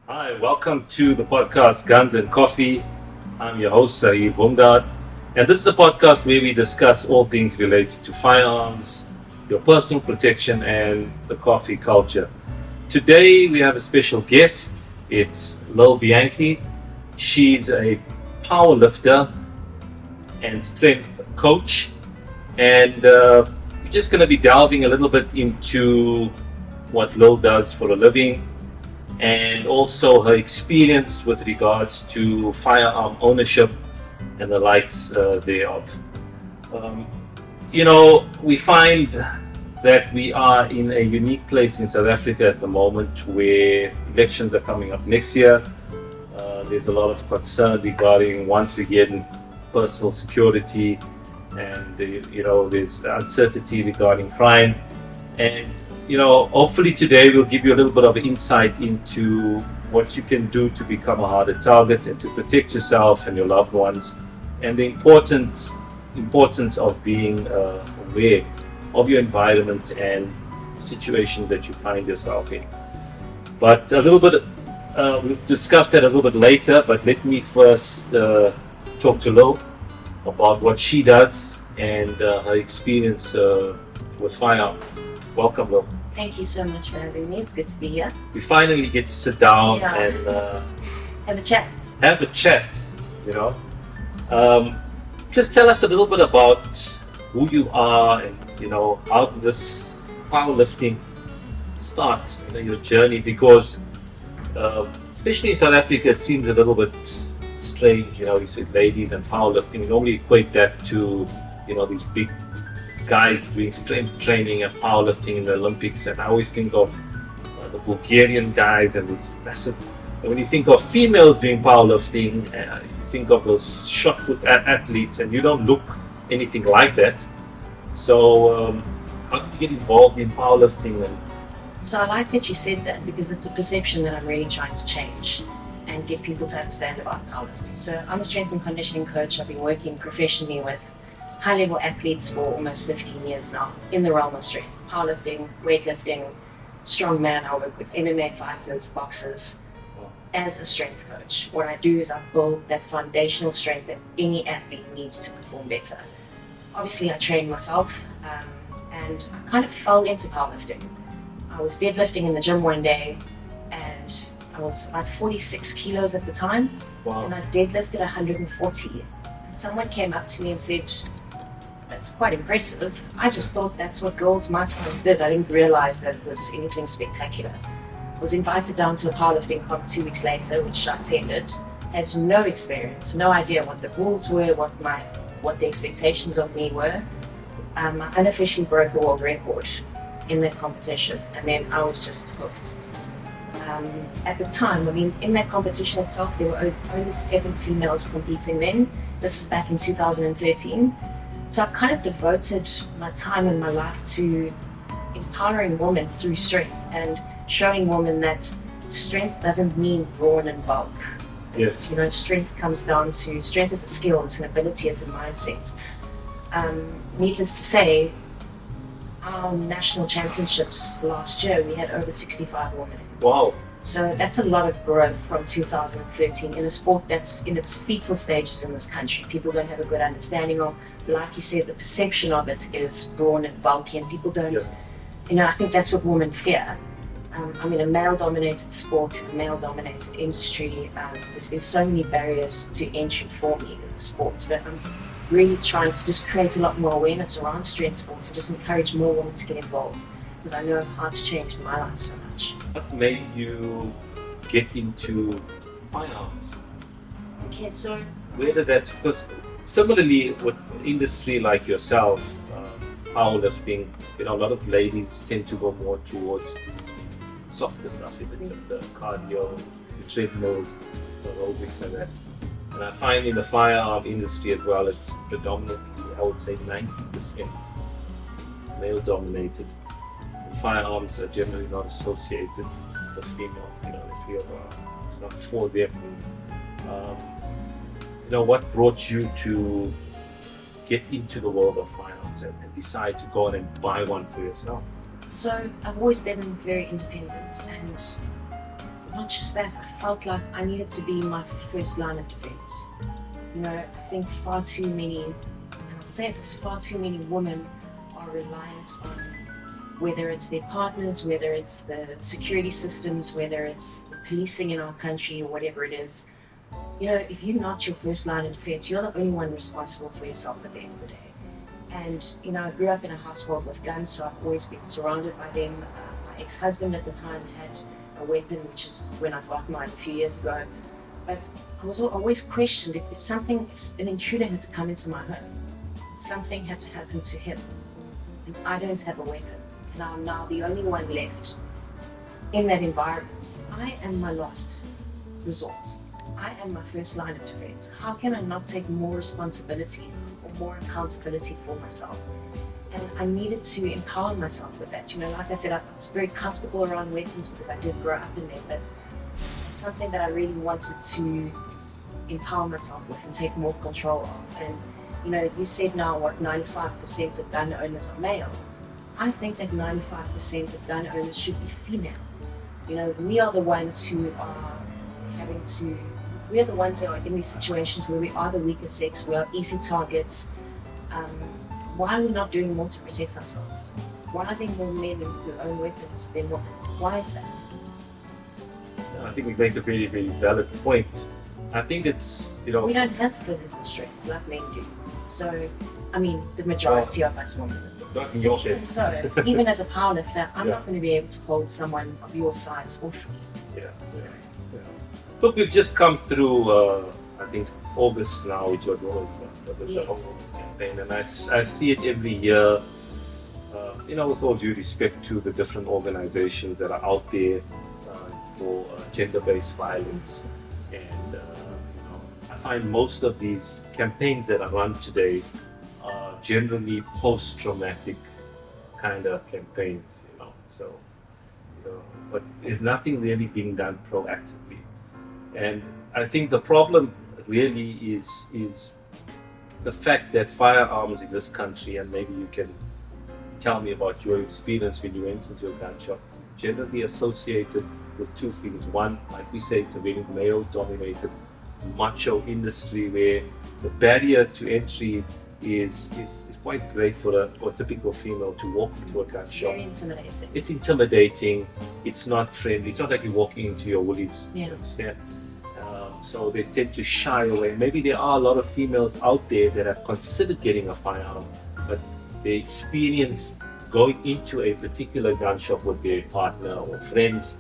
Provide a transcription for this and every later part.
Hi, welcome to the podcast Guns and Coffee. I'm your host, Saeed Bumdad, and this is a podcast where we discuss all things related to firearms, your personal protection, and the coffee culture. Today, we have a special guest. It's Lil Bianchi. She's a power lifter and strength coach, and we're just going to be delving a little bit into what Lil does for a living and also her experience with regards to firearm ownership and the likes thereof. Um, we find that we are in a unique place in South Africa at the moment where elections are coming up next year. There's a lot of concern regarding, once again, personal security, and there's uncertainty regarding crime. And hopefully today we'll give you a little bit of insight into what you can do to become a harder target and to protect yourself and your loved ones, and the importance of being aware of your environment and situations that you find yourself in. But a little bit, we'll discuss that a little bit later, but let me first talk to Lo about what she does and her experience with firearms. Welcome, Lo. Thank you so much for having me. It's good to be here. We finally get to sit down and Have a chat. have a chat. Just tell us a little bit about who you are and how did this powerlifting start, your journey, because especially in South Africa it seems a little bit strange. You said ladies and powerlifting, you normally equate that to these big guys doing strength training and powerlifting in the Olympics, and I always think of the Bulgarian guys and these massive. And when you think of females doing powerlifting, you think of those shot put athletes, and you don't look anything like that. So, how did you get involved in powerlifting? So I like that you said that, because it's a perception that I'm really trying to change and get people to understand about powerlifting. So I'm a strength and conditioning coach. I've been working professionally with high-level athletes for almost 15 years now in the realm of strength, powerlifting, weightlifting, strongman. I work with MMA fighters, boxers. As a strength coach, what I do is I build that foundational strength that any athlete needs to perform better. Obviously, I train myself, and I kind of fell into powerlifting. I was deadlifting in the gym one day, and I was about 46 kilos at the time, and I deadlifted 140. And someone came up to me and said, "That's quite impressive." I just thought that's what girls my size did. I didn't realize that it was anything spectacular. I was invited down to a powerlifting comp 2 weeks later, which I attended. Had no experience, no idea what the rules were, what the expectations of me were. I unofficially broke a world record in that competition, and then I was just hooked. At the time, in that competition itself, there were only 7 females competing then. This is back in 2013. So I've kind of devoted my time and my life to empowering women through strength and showing women that strength doesn't mean brawn and bulk. Yes. Strength comes down to, strength is a skill, it's an ability, it's a mindset. Needless to say, our national championships last year, we had over 65 women. Wow. So that's a lot of growth from 2013 in a sport that's in its fetal stages in this country. People don't have a good understanding of, like you said, the perception of it is brawn and bulky, and people don't, I think that's what women fear. A male-dominated sport, a male-dominated industry. There's been so many barriers to entry for me in the sport, but I'm really trying to just create a lot more awareness around strength sports and just encourage more women to get involved, because I know how it's changed my life so much. What made you get into firearms? Okay, so Where did that? Because similarly with industry like yourself, powerlifting, a lot of ladies tend to go more towards the softer stuff, the cardio, the treadmills, the aerobics and that. And I find in the firearm industry as well, it's predominantly, I would say 90% male dominated. And firearms are generally not associated with females, they feel it's not for them. What brought you to get into the world of firearms and decide to go on and buy one for yourself? So I've always been very independent, and not just that, I felt like I needed to be my first line of defense. I think far too many, and I'll say this, far too many women are reliant on whether it's their partners, whether it's the security systems, whether it's the policing in our country or whatever it is. If you're not your first line of defense, you're the only one responsible for yourself at the end of the day. And, I grew up in a household with guns, so I've always been surrounded by them. My ex-husband at the time had a weapon, which is when I got mine a few years ago. But I was always questioned if an intruder had to come into my home, something had to happen to him, and I don't have a weapon, and I'm now the only one left in that environment. I am my last resort. I am my first line of defense. How can I not take more responsibility or more accountability for myself? And I needed to empower myself with that. Like I said, I was very comfortable around weapons because I did grow up in them, but it's something that I really wanted to empower myself with and take more control of. And you said now what 95% of gun owners are male. I think that 95% of gun owners should be female. We are the ones who are we are the ones who are in these situations where we are the weaker sex, we are easy targets. Why are we not doing more to protect ourselves? Why are there more men who own weapons than women? Why is that? I think we make a very, very valid point. I think it's, we don't have physical strength like men do. So, the majority of us women. Not in your Even case. so, even as a powerlifter, I'm not going to be able to hold someone of your size off me. Yeah. Look, we've just come through, I think, August now, which was always the Yes. August campaign, and I see it every year. With all due respect to the different organizations that are out there for gender-based violence, and I find most of these campaigns that are run today are generally post-traumatic kind of campaigns. But there's nothing really being done proactively. And I think the problem really is the fact that firearms in this country, and maybe you can tell me about your experience when you went into a gun shop, generally associated with two things. One, like we say, it's a very male-dominated, macho industry where the barrier to entry is quite great for a typical female to walk into a gun shop. Very intimidating. It's intimidating. It's not friendly. It's not like you're walking into your Woolies. Yeah. You understand? So they tend to shy away. Maybe there are a lot of females out there that have considered getting a firearm, but the experience going into a particular gun shop with their partner or friends,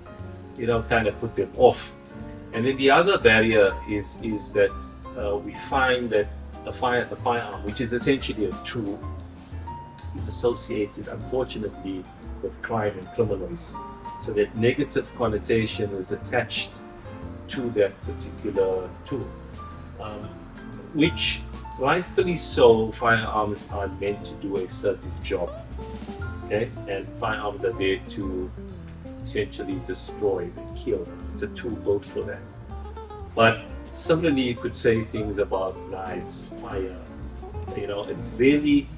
kind of put them off. And then the other barrier is that we find that the firearm, which is essentially a tool, is associated, unfortunately, with crime and criminals. So that negative connotation is attached to that particular tool, which rightfully so, firearms are meant to do a certain job. Okay, and firearms are there to essentially destroy and kill. It's a tool built for that. But similarly, you could say things about knives, fire. It's really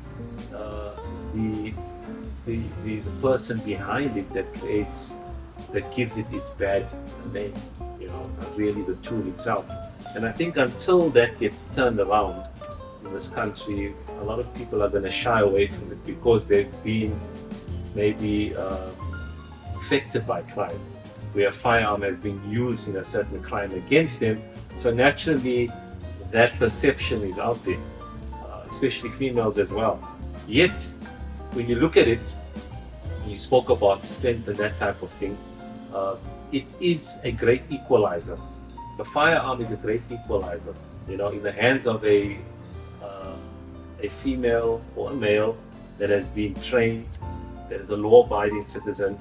the person behind it that gives it its bad name. Not really the tool itself. And I think until that gets turned around in this country, a lot of people are going to shy away from it because they've been maybe affected by crime, where a firearm has been used in a certain crime against them. So naturally, that perception is out there, especially females as well. Yet, when you look at it, you spoke about strength and that type of thing, it is a great equalizer. The firearm is a great equalizer. In the hands of a female or a male that has been trained, that is a law-abiding citizen,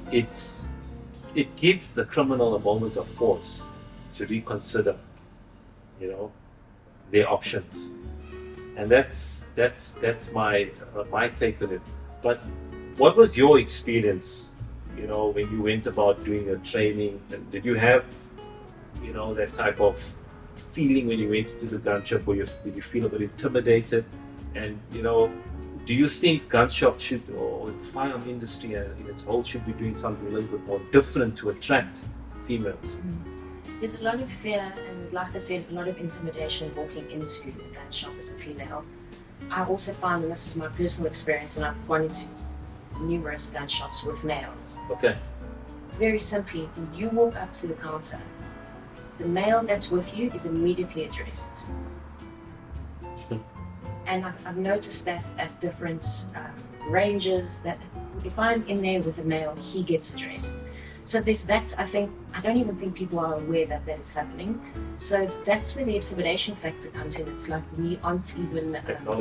it gives the criminal a moment of pause to reconsider, their options. And that's my take on it. But what was your experience, when you went about doing your training? And did you have, that type of feeling when you went into the gun shop, or did you feel a bit intimidated? And do you think gun shop should, or the firearm industry in its whole, should be doing something a little bit more different to attract females? There's a lot of fear and, like I said, a lot of intimidation walking into a gun shop as a female. I also found, and this is my personal experience, and I've gone into numerous gun shops with males. Okay. Very simply, when you walk up to the counter, the male that's with you is immediately addressed. And I've noticed that at different ranges, that if I'm in there with a male, he gets addressed. So there's that. I don't even think people are aware that that is happening. So that's where the intimidation factor comes in. It's like we aren't even,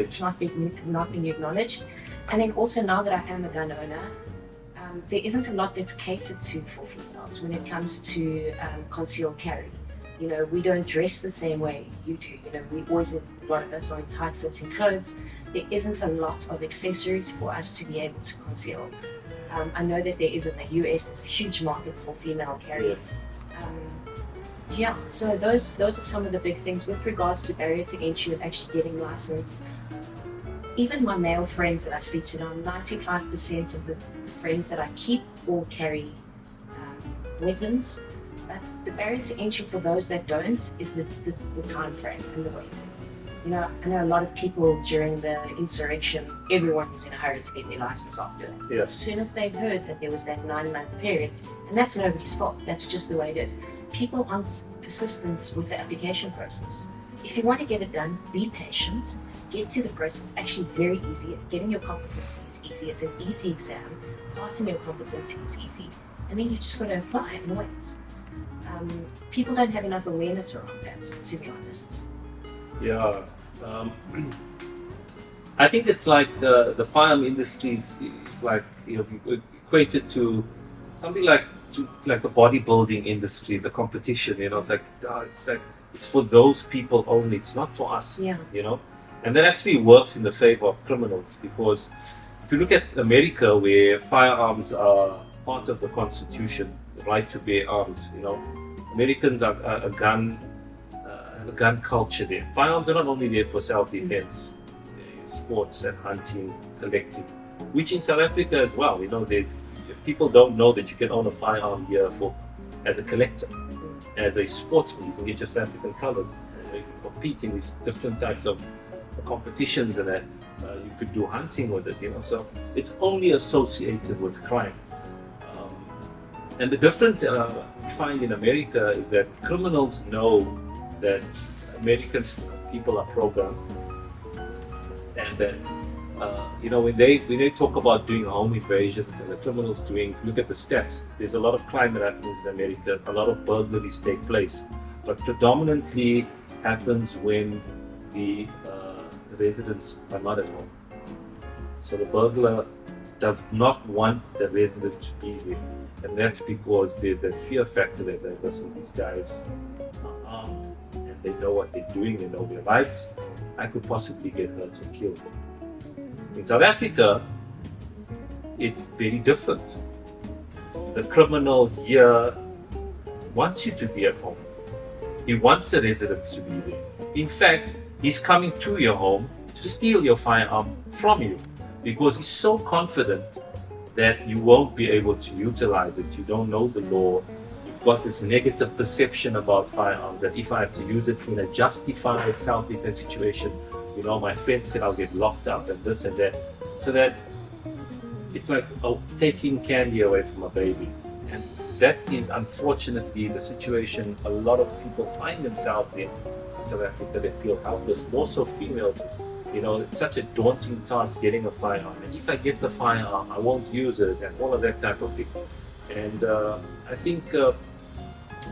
it's not being acknowledged. And then also, now that I am a gun owner, there isn't a lot that's catered to for females when it comes to concealed carry. You know, we don't dress the same way you do. You know, we always, a lot of us are in tight-fitting clothes. There isn't a lot of accessories for us to be able to conceal. I know that there is in the US, there's a huge market for female carry. Yes. Yeah, so those are some of the big things with regards to barrier to entry with actually getting licensed. Even my male friends that I speak to now, 95% of the friends that I keep all carry weapons. But the barrier to entry for those that don't is the time frame and the waiting. You know, I know a lot of people during the insurrection, everyone was in a hurry to get their license after that. Yes. As soon as they heard that there was that 9-month period, and that's nobody's fault, that's just the way it is. People aren't persistent with the application process. If you want to get it done, be patient, get through the process. It's actually very easy. Getting your competency is easy. It's an easy exam. Passing your competency is easy. And then you just got to apply and wait. People don't have enough awareness around that, to be honest. Yeah, I think it's like the firearm industry. It's like, you know, equated to something like the bodybuilding industry, the competition. You know, it's like it's for those people only. It's not for us. Yeah. You know, and that actually works in the favor of criminals, because if you look at America, where firearms are part of the Constitution, the right to bear arms. You know, Americans are a gun culture there. Firearms are not only there for self-defense, sports and hunting, collecting, which in South Africa as well. You know, people don't know that you can own a firearm here as a collector, as a sportsman. You can get your South African colors. You can compete in these different types of competitions, and that you could do hunting with it. You know, so it's only associated with crime. And the difference we find in America is that criminals know that American people are programmed, and that you know, when they talk about doing home invasions and the criminals doing, if you look at the stats, there's a lot of crime that happens in America, a lot of burglaries take place, but predominantly happens when the residents are not at home. So the burglar does not want the resident to be there, and that's because there's that fear factor that, like, listen, these guys are armed and they know what they're doing, they know their rights. I could possibly get hurt or killed. In South Africa, it's very different. The criminal here wants you to be at home. He wants the residents to be there. In fact, he's coming to your home to steal your firearm from you, because he's so confident that you won't be able to utilize it. You don't know the law. You've got this negative perception about firearms, that if I have to use it in a justified self-defense situation, you know, my friend said I'll get locked up and this and that. So that it's like taking candy away from a baby. And that is unfortunately the situation a lot of people find themselves in South Africa. They feel helpless, more so females. You know, it's such a daunting task getting a firearm. And if I get the firearm, I won't use it, and all of that type of thing. And I think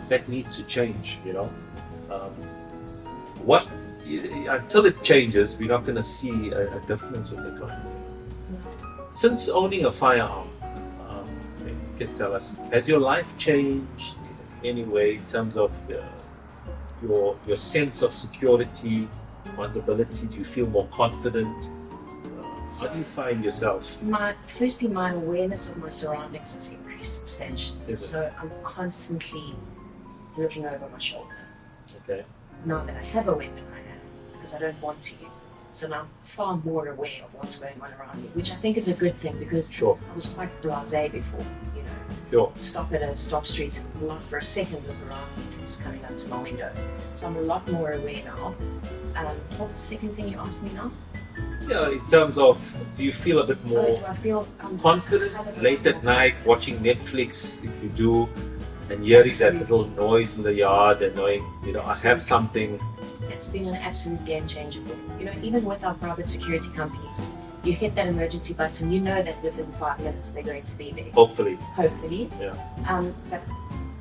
that needs to change, you know. Until it changes, we're not going to see a difference with the crime. Since owning a firearm, maybe you can tell us, has your life changed in any way in terms of your sense of security, vulnerability? Do you feel more confident? How do you find yourself? Firstly, my awareness of my surroundings has increased substantially. So I'm constantly looking over my shoulder. Okay. Now that I have a weapon, I am, because I don't want to use it. So now I'm far more aware of what's going on around me, which I think is a good thing, because Sure. I was quite blasé before, you know. Sure. stop at a stop street and not for a second look around who's coming up to my window. So I'm a lot more aware now. What was the second thing you asked me now? Yeah, in terms of, do you feel a bit more Do I feel confident have a late lot at more- night watching Netflix, if you do, and hearing that little noise in the yard and knowing, I have something. It's been an absolute game changer for me. Even with our private security companies, you hit that emergency button, you know that within 5 minutes they're going to be there. Hopefully. Hopefully. Yeah. But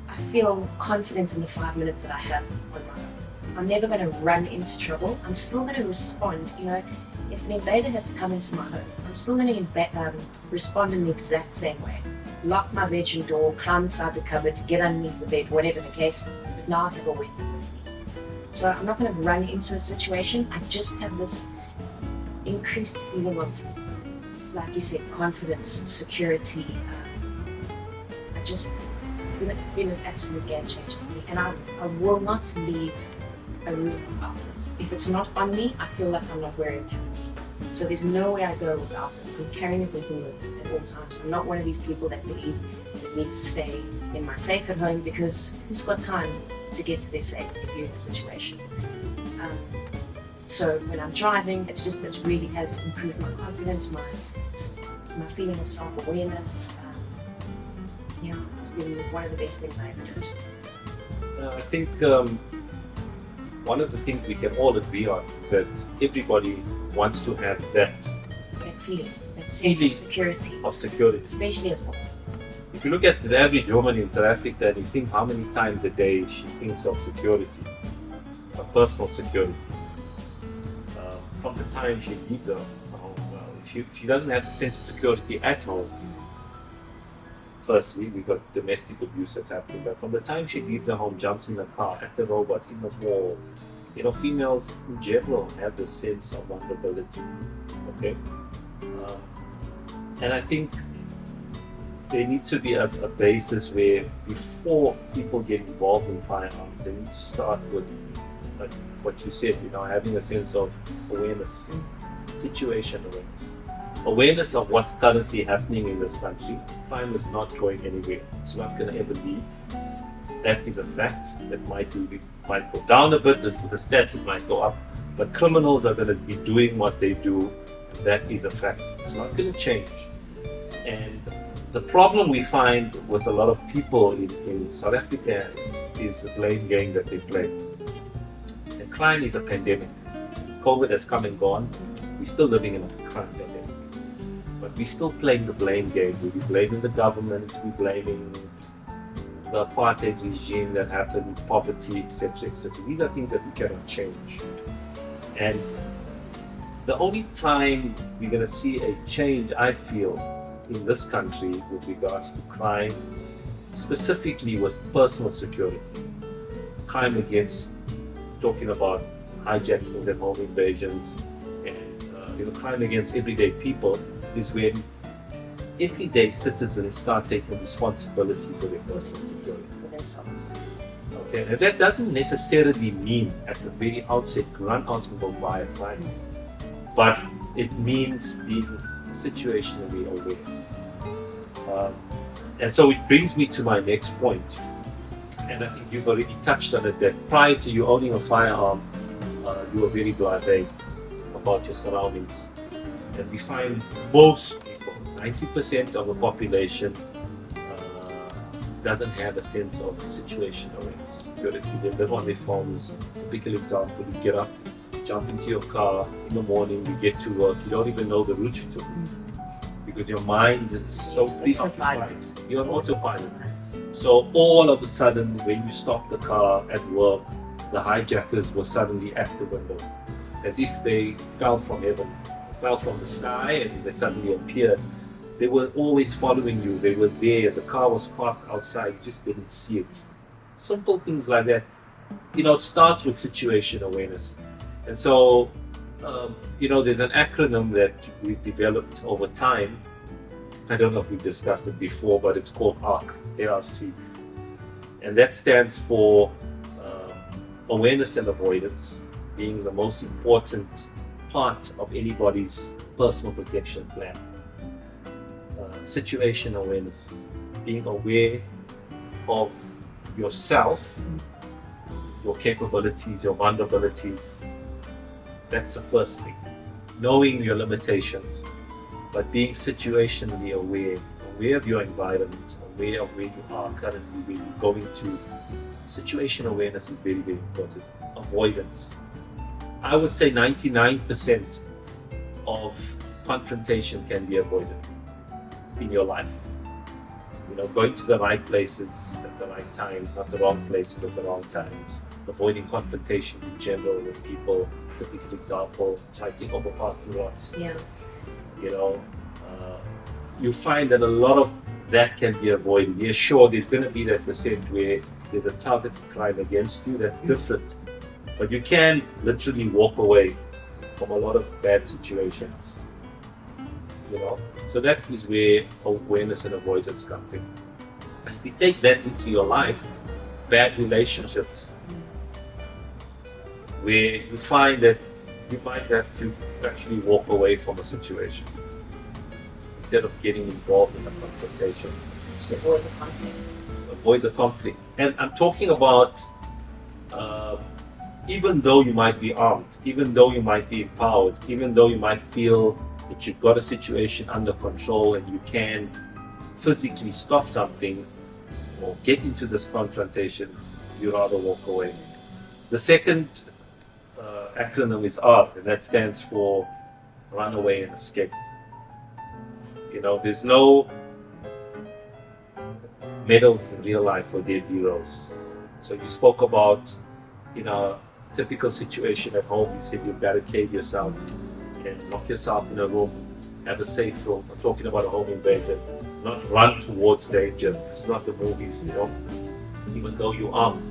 I feel confident in the 5 minutes that I have on my own. I'm never going to run into trouble. I'm still going to respond. If an invader had to come into my home, I'm still going to respond in the exact same way. Lock my bedroom door, climb inside the cupboard, get underneath the bed, whatever the case is. But now I have a weapon with me. So I'm not going to run into a situation. I just have this increased feeling of, like you said, confidence, security. It's been an absolute game changer for me. And I will not leave a room without it. If it's not on me, I feel like I'm not wearing pants. So there's no way I go without it. I'm carrying it with me at all times. I'm not one of these people that believe it needs to stay in my safe at home, because who's got time to get to their safe if you're in a situation? So when I'm driving, it really has improved my confidence, my feeling of self-awareness. It's been one of the best things I ever did. I think one of the things we can all agree on is that everybody wants to have that feeling, that sense of security, especially as well. If you look at the average woman in South Africa and you think how many times a day she thinks of security, of personal security, from the time she leaves her home, she doesn't have the sense of security at home. Firstly, we've got domestic abuse that's happening, but from the time she leaves her home, jumps in the car, at the robot, in the wall, females in general have this sense of vulnerability. Okay, and I think there needs to be a basis where, before people get involved in firearms, they need to start with, like what you said, having a sense of awareness, situation awareness of what's currently happening in this country. Crime is not going anywhere. It's not going to ever leave. That is a fact. That might go down a bit. The stats, it might go up. But criminals are going to be doing what they do. That is a fact. It's not going to change. And the problem we find with a lot of people in South Africa is the blame game that they play. And crime is a pandemic. COVID has come and gone. We're still living in a crime pandemic. But we're still playing the blame game. We're blaming the government, we're blaming the apartheid regime that happened, poverty, etc., etc. These are things that we cannot change. And the only time we're going to see a change, I feel, in this country with regards to crime, specifically with personal security, crime against, talking about hijackings and home invasions, and crime against everyday people, is when everyday citizens start taking responsibility for their personal security For themselves. Okay, and that doesn't necessarily mean at the very outset run out and go buy a crime, but it means being situationally aware. And so it brings me to my next point, and I think you've already touched on it, that prior to you owning a firearm, you were very blasé about your surroundings. And we find most people, 90% of the population, doesn't have a sense of situational awareness, security. They live on their phones. Typical example, you get up, jump into your car in the morning, you get to work, you don't even know the route you took, because your mind is so preoccupied. You're on autopilot. So all of a sudden, when you stop the car at work, the hijackers were suddenly at the window, as if they fell from heaven. Fell from the sky and they suddenly appeared. They were always following you. They were there. The car was parked outside. You just didn't see it. Simple things like that. It starts with situation awareness. And so, there's an acronym that we developed over time. I don't know if we've discussed it before, but it's called ARC, A-R-C. And that stands for awareness and avoidance, being the most important part of anybody's personal protection plan. Situation awareness, being aware of yourself, your capabilities, your vulnerabilities. That's the first thing. Knowing your limitations, but being situationally aware of your environment, aware of where you are currently, where you're going to. Situation awareness is very, very important. Avoidance. I would say 99% of confrontation can be avoided in your life. Going to the right places at the right time, not the wrong places at the wrong times. Avoiding confrontation in general with people. Typical example, fighting over parking lots. Yeah. You find that a lot of that can be avoided. Yeah, sure, there's going to be that percent where there's a targeted crime against you. That's different. But you can literally walk away from a lot of bad situations. So that is where awareness and avoidance comes in. And if you take that into your life, bad relationships, where you find that you might have to actually walk away from a situation instead of getting involved in a confrontation. Just avoid the conflict. Avoid the conflict. And I'm talking about even though you might be armed, even though you might be empowered, even though you might feel that you've got a situation under control and you can physically stop something or get into this confrontation, you rather walk away. The second acronym is R, and that stands for run away and escape. There's no medals in real life for dead heroes. So you spoke about, a typical situation at home. You said you barricade yourself and lock yourself in a room, have a safe room. I'm talking about a home invasion, not run towards danger. It's not the movies, even though you're armed.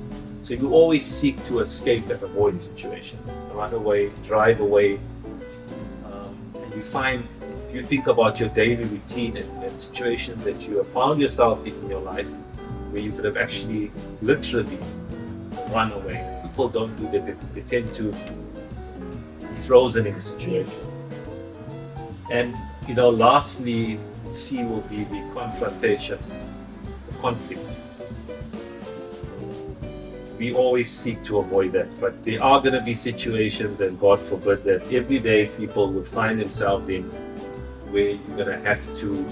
So you always seek to escape and avoid situations. Run away, drive away. And you find, if you think about your daily routine and situations that you have found yourself in your life, where you could have actually literally run away. People don't do that. They tend to be frozen in a situation. And lastly, C will be the confrontation, the conflict. We always seek to avoid that, but there are going to be situations, and God forbid that every day people would find themselves in where you're going to have to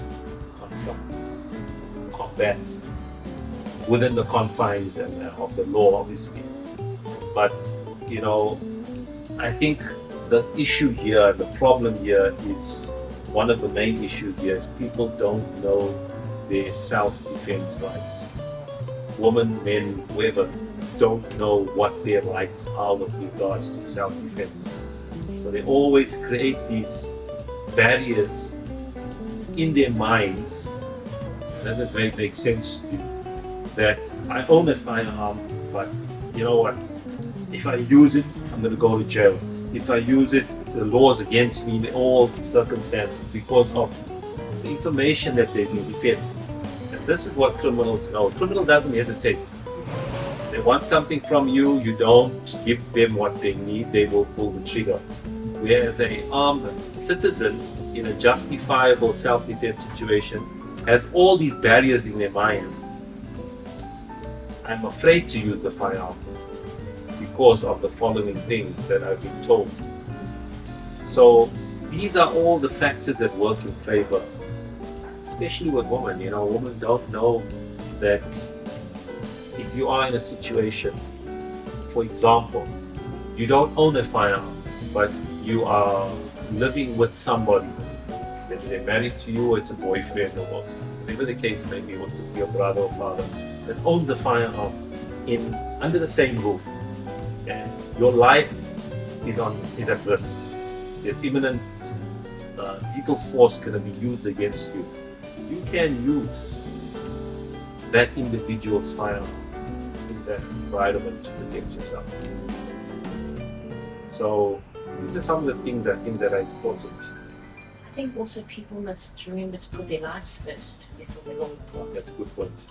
confront, combat within the confines of the law, obviously. But I think the issue here, the problem here is, one of the main issues here is people don't know their self-defense rights. Women, men, whoever, don't know what their rights are with regards to self-defense. So they always create these barriers in their minds. That doesn't really make sense to you. That I own a firearm, but you know what? If I use it, I'm going to go to jail. If I use it, the law's against me in all circumstances because of the information that they've been fed. And this is what criminals know. Criminal doesn't hesitate. They want something from you, you don't give them what they need, they will pull the trigger. Whereas an armed citizen in a justifiable self-defense situation has all these barriers in their minds. I'm afraid to use the firearm because of the following things that I've been told. So these are all the factors that work in favor, especially with women. Women don't know that if you are in a situation, for example, you don't own a firearm, but you are living with somebody, whether they're married to you or it's a boyfriend or whatever the case may be, with your brother or father, that owns a firearm under the same roof, and your life is at risk. There's imminent lethal force going to be used against you. You can use that individual's firearm in that environment to protect yourself. So these are some of the things I think that are important. I think also people must remember to put their lives first before their long term. That's a good point.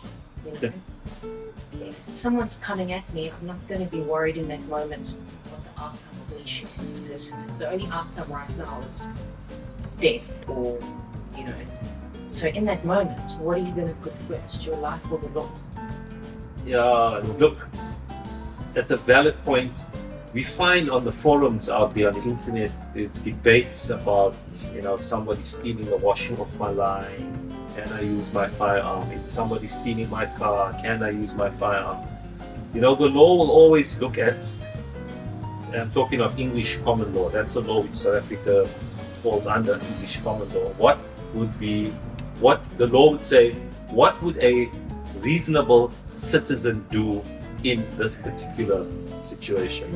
If someone's coming at me, I'm not going to be worried in that moment what the outcome of me shooting this person is. The only outcome right now is death or, So in that moment, what are you going to put first, your life or the law? Yeah, look, that's a valid point. We find on the forums out there on the internet, there's debates about, if somebody's stealing a washing off my line, can I use my firearm? If somebody's stealing my car, can I use my firearm? The law will always look at, and I'm talking of English common law, that's the law which South Africa falls under, English common law. What the law would say, what would a reasonable citizen do in this particular situation?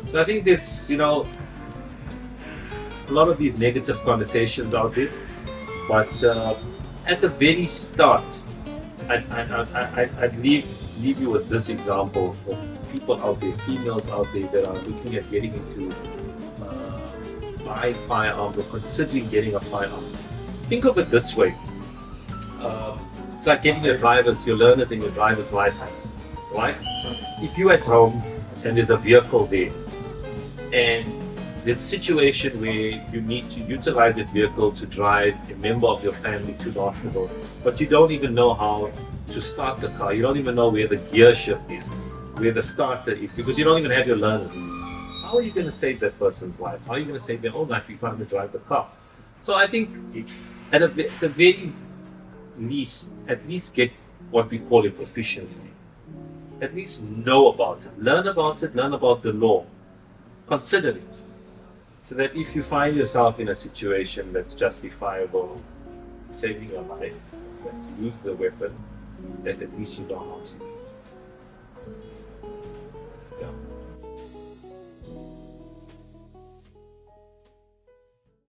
So I think there's, a lot of these negative connotations out there, but at the very start, I'd leave you with this example of people out there, females out there that are looking at getting into buying firearms or considering getting a firearm. Think of it this way. It's like getting your learners and your driver's license, right? If you're at home and there's a vehicle there, and there's a situation where you need to utilize that vehicle to drive a member of your family to the hospital, but you don't even know how to start the car, you don't even know where the gear shift is, where the starter is, because you don't even have your learners. How are you going to save that person's life? How are you going to save their own life if you can't even drive the car? So I think at the very least, at least get what we call a proficiency. At least know about it, learn about the law, consider it, so that if you find yourself in a situation that's justifiable, saving your life, that you use the weapon, that at least you know how to use it.